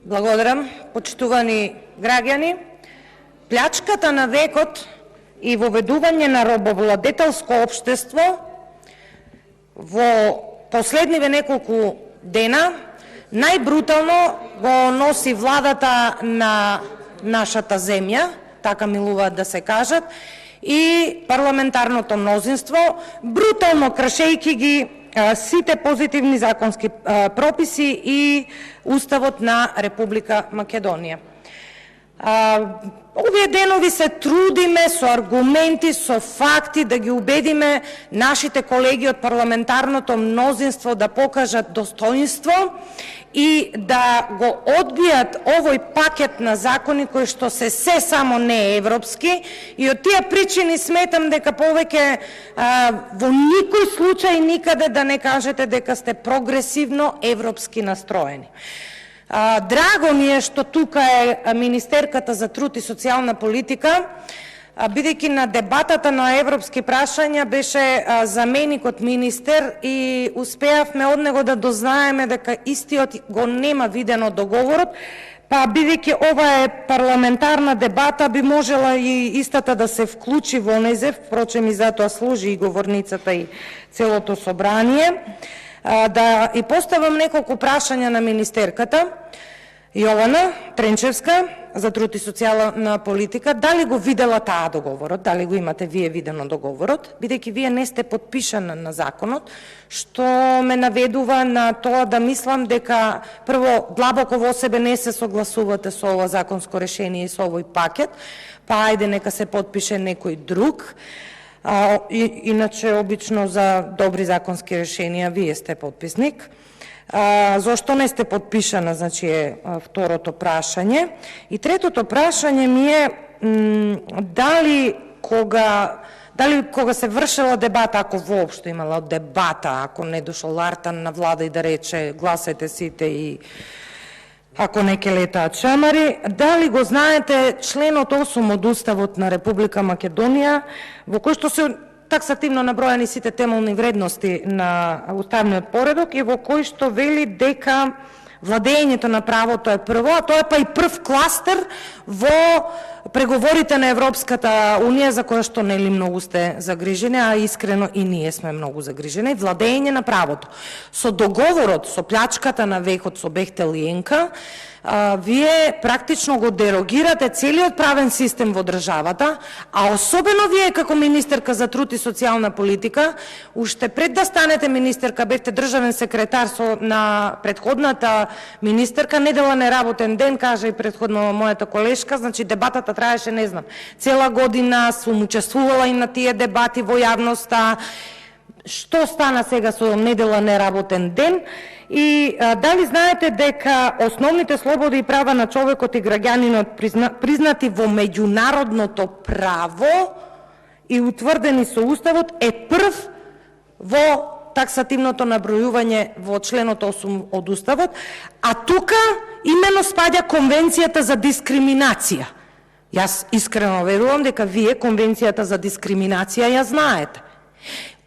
Благодарам, почитувани граѓани. Плячката на векот и воведување на робовладетелско општество во последниве неколку дена најбрутално го носи владата на нашата земја, така милуваат да се кажат, и парламентарното мнозинство, брутално кршејќи ги сите позитивни законски прописи и Уставот на Република Македонија. Овие денови се трудиме со аргументи, со факти да ги убедиме нашите колеги од парламентарното мнозинство да покажат достоинство и да го одбијат овој пакет на закони кои што се само не европски, и од тие причини сметам дека повеќе во никој случај никаде да не кажете дека сте прогресивно европски настроени. Драго ми е што тука е министерката за труд и социјална политика, бидејќи на дебатата на европски прашања беше заменикот министер и успеавме од него да дознаеме дека истиот го нема видено договорот, па бидејќи ова е парламентарна дебата би можела и истата да се вклучи во незе, впрочем и затоа служи и говорницата и целото собрание. Да и поставам неколку прашања на министерката Јована Тренчевска за труд и социјална политика. Дали го видела таа договорот? Дали го имате вие видено договорот? Бидејќи вие не сте подпишана на законот, што ме наведува на тоа да мислам дека прво длабоко во себе не се согласувате со ова законско решение и со овој пакет, па ајде нека се подпише некој друг. Иначе, обично за добри законски решенија вие сте подписник. Зошто не сте подпишана, значи е второто прашање. И третото прашање ми е дали кога се вршела дебата, ако воопшто имала дебата, ако не дошол Артан на влада и да рече гласајте сите и ако не ке летаат шамари, дали го знаете членот 8 од Уставот на Република Македонија, во кој што се таксативно набројани сите темелни вредности на уставниот поредок и во кој што вели дека владењето на правото е прво, а тоа е па и прв кластер во преговорите на Европската Унија, за која што нели многу сте загрижени, а искрено и ние сме многу загрижени, владење на правото. Со договорот, со плячката на векот со Бехтел и Енка, вие практично го дерогирате целиот правен систем во државата, а особено вие како министерка за труд и социјална политика, уште пред да станете министерка, бевте државен секретар на претходната министерка, недела неработен ден, кажа и претходно мојата колешка, значи дебатата траеше, не знам, цела година, сум учествувала и на тие дебати во јавноста. Што стана сега со недела неработен ден? И дали знаете дека основните слободи и права на човекот и граѓанинот признати во меѓународното право и утврдени со Уставот е прв во таксативното набројување во членот 8 од Уставот, а тука имено спаѓа Конвенцијата за дискриминација. Јас искрено верувам дека вие Конвенцијата за дискриминација ја знаете.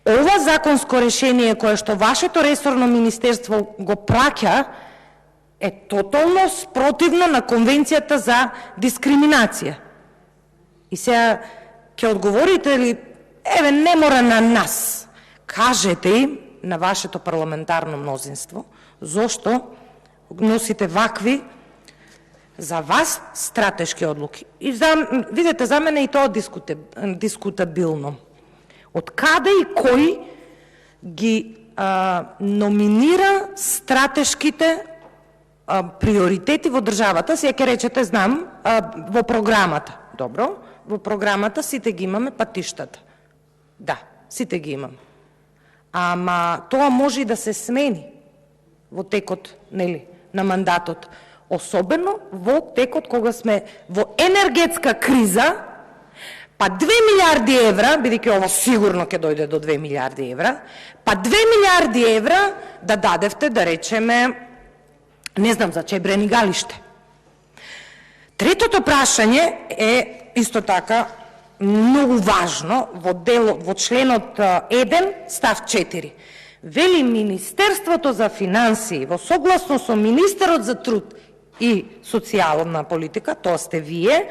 Ова законско решение кое што вашето ресорно министерство го праќа е тотално спротивно на Конвенцијата за дискриминација. И сега ќе одговорите ли, еве не мора на нас, кажете им на вашето парламентарно мнозинство зошто носите вакви за вас стратешки одлуки. И видете, за мене и тоа дискутабилно. Од каде и кој ги номинира стратешките приоритети во државата? Сега ќе речете, знам, во програмата. Добро, во програмата сите ги имаме патиштата. Да, сите ги имаме. Ама тоа може и да се смени во текот, нели, на мандатот. Особено во текот кога сме во енергетска криза, па 2 милиарди евра, бидејќи ова сигурно ќе дојде до 2 милиарди евра, па 2 милиарди евра да дадевте, да речеме, не знам, за Чебрени галиште. Третото прашање е исто така многу важно во членот 1, став 4. Вели Министерството за финансии во согласно со министерот за труд и социјална политика, тоа сте вие,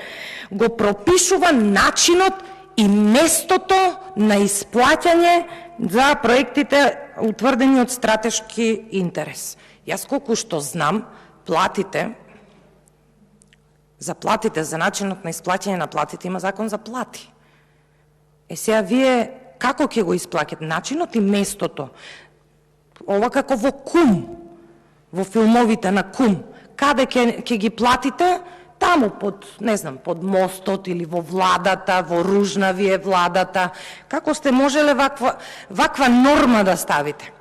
го пропишува начинот и местото на исплаќање за проектите утврдени од стратешки интерес. Јас колку што знам, платите, за начинот на исплаќање на платите има закон за плати. Сега вие како ќе го исплаќате? Начинот и местото. Ова како во Кум, во филмовите на Кум. Каде ќе ги платите? Таму под, не знам, под мостот или во владата, во Ружна ви е владата. Како сте можеле ваква норма да ставите?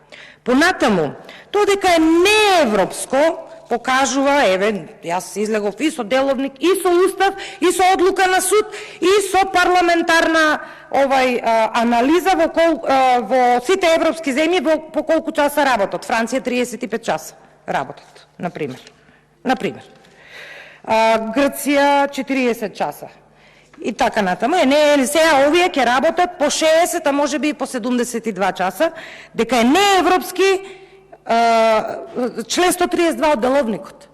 Понатаму, тоа дека е неевропско, покажува, еве, јас излегов и со деловник, и со устав, и со одлука на суд, и со парламентарна анализа во сите европски земји по колку часа работат. Франција 35 часа работат, например. Грција 40 часа. И така натаму. Сега овие ќе работат по 60, а може би и по 72 часа, дека е неевропски член 132 од деловникот.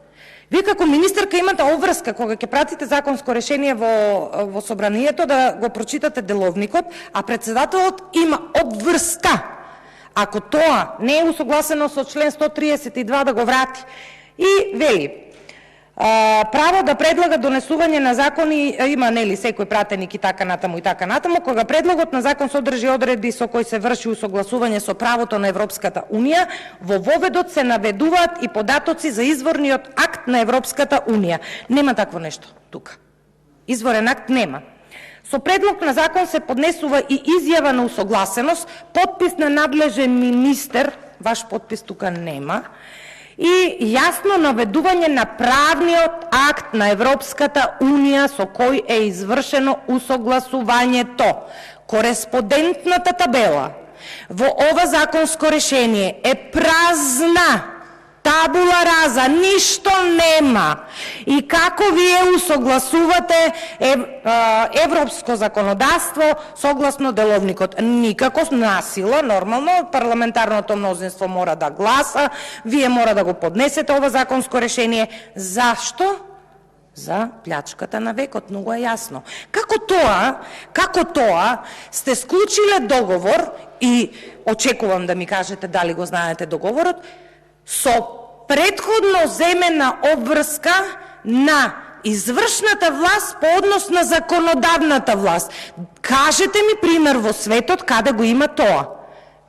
Вие како министерка имате обврска кога ќе пратите законско решение во собранието да го прочитате деловникот, а председателот има обврска. Ако тоа не е усогласено со член 132 да го врати. И вели, право да предлага донесување на закони има, нели, секој пратеник и така натаму, кога предлогот на закон содржи одредби со кои се врши усогласување со правото на Европската Унија, во воведот се наведуваат и податоци за изворниот акт на Европската Унија. Нема такво нешто тука. Изворен акт нема. Со предлог на закон се поднесува и изјава на усогласеност, подпис на надлежен министер, ваш подпис тука нема, и јасно наведување на правниот акт на Европската Унија со кој е извршено усогласувањето. Кореспондентната табела во ова законско решение е празна, табула раза, ништо нема. И како вие усогласувате европско законодавство согласно деловникот? Никако насила, нормално, парламентарното мнозинство мора да гласа, вие мора да го поднесете ова законско решение. Зашто? За плячката на векот, многу е јасно. Како тоа сте склучиле договор и очекувам да ми кажете дали го знаете договорот, со предходно земена обврска на извршната власт по однос на законодавната власт. Кажете ми пример во светот каде го има тоа.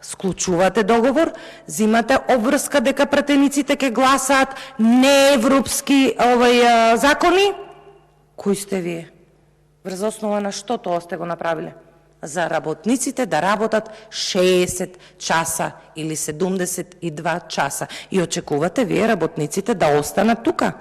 Склучувате договор, зимате обврска дека пратениците ќе гласаат неевропски закони. Кои сте вие? Врз основа на што тоа сте го направиле? За работниците да работат 60 часа или 72 часа. И очекувате вие работниците да останат тука.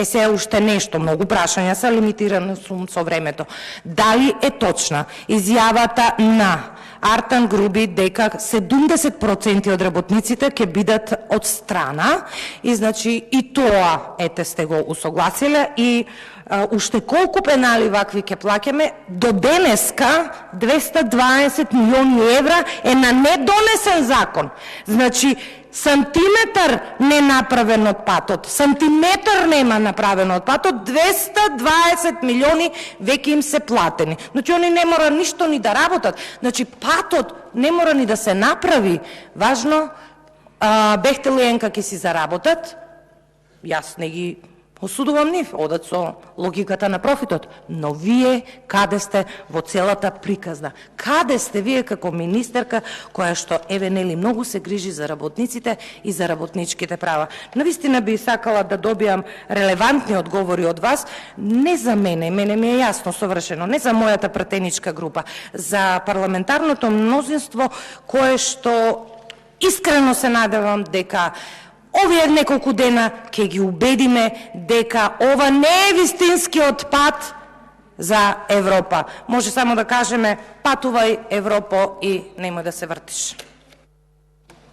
Сега уште нешто, многу прашања се, лимитирано сум со времето. Дали е точна изјавата на Артан Груби дека 70% од работниците ќе бидат од страна и значи и тоа сте го усогласиле и уште колку пенали вакви ќе плаќаме? До денеска 220 милиони евра е на недонесен закон. Значи, сантиметар не направен од патот, сантиметар нема направен од патот, 220 милиони веќе им се платени. Значи, они не мора ништо ни да работат. Значи, патот не мора ни да се направи. Важно, Бехтел и Енка ќе си заработат, јас не ги осудувам нив, одат со логиката на профитот, но вие каде сте во целата приказна? Каде сте вие како министерка која што нели многу се грижи за работниците и за работничките права? Навистина би сакала да добијам релевантни одговори од вас, не за мене ми е јасно совршено, не за мојата пратеничка група, за парламентарното мнозинство кое што искрено се надевам дека овие неколку дена ќе ги убедиме дека ова не е вистинскиот пат за Европа. Може само да кажеме патувај Европо и немој да се вртиш.